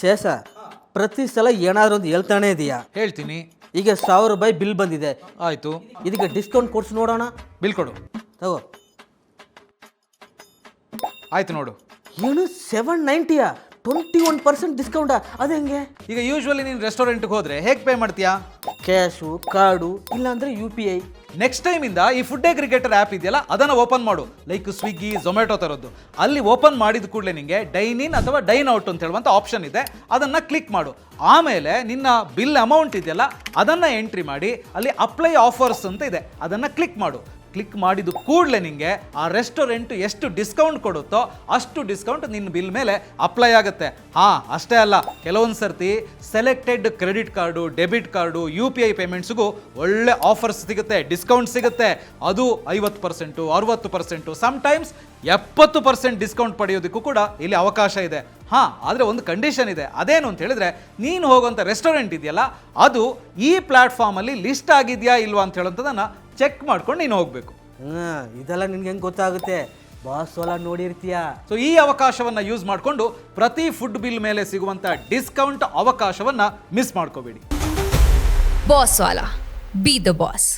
ಶೇಷ ಪ್ರತಿ ಸಲ ಏನಾದರೂ ಒಂದು ಹೇಳ್ತಾನೆ ಇದೆಯಾ? ಹೇಳ್ತೀನಿ. ಈಗ 1000 ರೂಪಾಯಿ ಬಿಲ್ ಬಂದಿದೆ. ಆಯಿತು, ಇದಕ್ಕೆ ಡಿಸ್ಕೌಂಟ್ ಕೊಡ್ಸಿ ನೋಡೋಣ. ಬಿಲ್ ಕೊಡು. ತಗೋ. ಆಯ್ತು ನೋಡು. ಏನು 790ಯಾ? 21% ಡಿಸ್ಕೌಂಟಾ? ಅದು ಹೆಂಗೆ? ಈಗ ಯೂಶ್ವಲಿ ನೀನು ರೆಸ್ಟೋರೆಂಟ್ಗೆ ಹೋದರೆ ಹೇಗೆ ಪೇ ಮಾಡ್ತೀಯಾ? ಕ್ಯಾಶು, ಕಾರ್ಡು, ಇಲ್ಲಾಂದರೆ UPI. ನೆಕ್ಸ್ಟ್ ಟೈಮಿಂದ ಈ ಫುಡ್ ಅಗ್ರಿಗೇಟರ್ ಆ್ಯಪ್ ಇದೆಯಲ್ಲ ಅದನ್ನು ಓಪನ್ ಮಾಡು. ಲೈಕ್ ಸ್ವಿಗ್ಗಿ, ಝೊಮ್ಯಾಟೊ ಥರದ್ದು. ಅಲ್ಲಿ ಓಪನ್ ಮಾಡಿದ ಕೂಡಲೇ ನಿಮಗೆ ಡೈನ್ ಇನ್ ಅಥವಾ ಡೈನ್ ಔಟ್ ಅಂತ ಹೇಳುವಂಥ ಆಪ್ಷನ್ ಇದೆ. ಅದನ್ನು ಕ್ಲಿಕ್ ಮಾಡು. ಆಮೇಲೆ ನಿನ್ನ ಬಿಲ್ ಅಮೌಂಟ್ ಇದೆಯಲ್ಲ ಅದನ್ನು ಎಂಟ್ರಿ ಮಾಡಿ ಅಲ್ಲಿ ಅಪ್ಲೈ ಆಫರ್ಸ್ ಅಂತ ಇದೆ, ಅದನ್ನು ಕ್ಲಿಕ್ ಮಾಡು. ಕ್ಲಿಕ್ ಮಾಡಿದ ಕೂಡಲೇ ನಿಮಗೆ ಆ ರೆಸ್ಟೋರೆಂಟ್ ಎಷ್ಟು ಡಿಸ್ಕೌಂಟ್ ಕೊಡುತ್ತೋ ಅಷ್ಟು ಡಿಸ್ಕೌಂಟ್ ನಿನ್ನ ಬಿಲ್ ಮೇಲೆ ಅಪ್ಲೈ ಆಗುತ್ತೆ. ಅಷ್ಟೇ ಅಲ್ಲ, ಕೆಲವೊಂದು ಸರ್ತಿ selected credit card, debit card, UPI ಪೇಮೆಂಟ್ಸ್ಗೂ ಒಳ್ಳೆ ಆಫರ್ಸ್ ಸಿಗುತ್ತೆ, ಡಿಸ್ಕೌಂಟ್ ಸಿಗುತ್ತೆ. ಅದು 50%, 60%, ಸಮ್ಟೈಮ್ಸ್ 70% ಡಿಸ್ಕೌಂಟ್ ಪಡೆಯೋದಕ್ಕೂ ಕೂಡ ಇಲ್ಲಿ ಅವಕಾಶ ಇದೆ. ಆದರೆ ಒಂದು ಕಂಡೀಷನ್ ಇದೆ. ಅದೇನು ಅಂತ ಹೇಳಿದ್ರೆ, ನೀನು ಹೋಗುವಂಥ ರೆಸ್ಟೋರೆಂಟ್ ಇದೆಯಲ್ಲ ಅದು ಈ ಪ್ಲಾಟ್ಫಾರ್ಮಲ್ಲಿ ಲಿಸ್ಟ್ ಆಗಿದೆಯಾ ಇಲ್ವಾ ಅಂತ ಹೇಳೋಂಥದ್ದನ್ನು ಚೆಕ್ ಮಾಡ್ಕೊಂಡು ನೀನು ಹೋಗಬೇಕು. ಇದೆಲ್ಲ ನಿನ್ಗೆ ಹೆಂಗೆ ಗೊತ್ತಾಗುತ್ತೆ? ಬಾಸ್ ಹೊಲ ನೋಡಿರ್ತೀಯಾ? ಸೊ ಈ ಅವಕಾಶವನ್ನು ಯೂಸ್ ಮಾಡಿಕೊಂಡು ಪ್ರತಿ ಫುಡ್ ಬಿಲ್ ಮೇಲೆ ಸಿಗುವಂಥ ಡಿಸ್ಕೌಂಟ್ ಅವಕಾಶವನ್ನು ಮಿಸ್ ಮಾಡ್ಕೋಬೇಡಿ. Boss Vala, B the boss.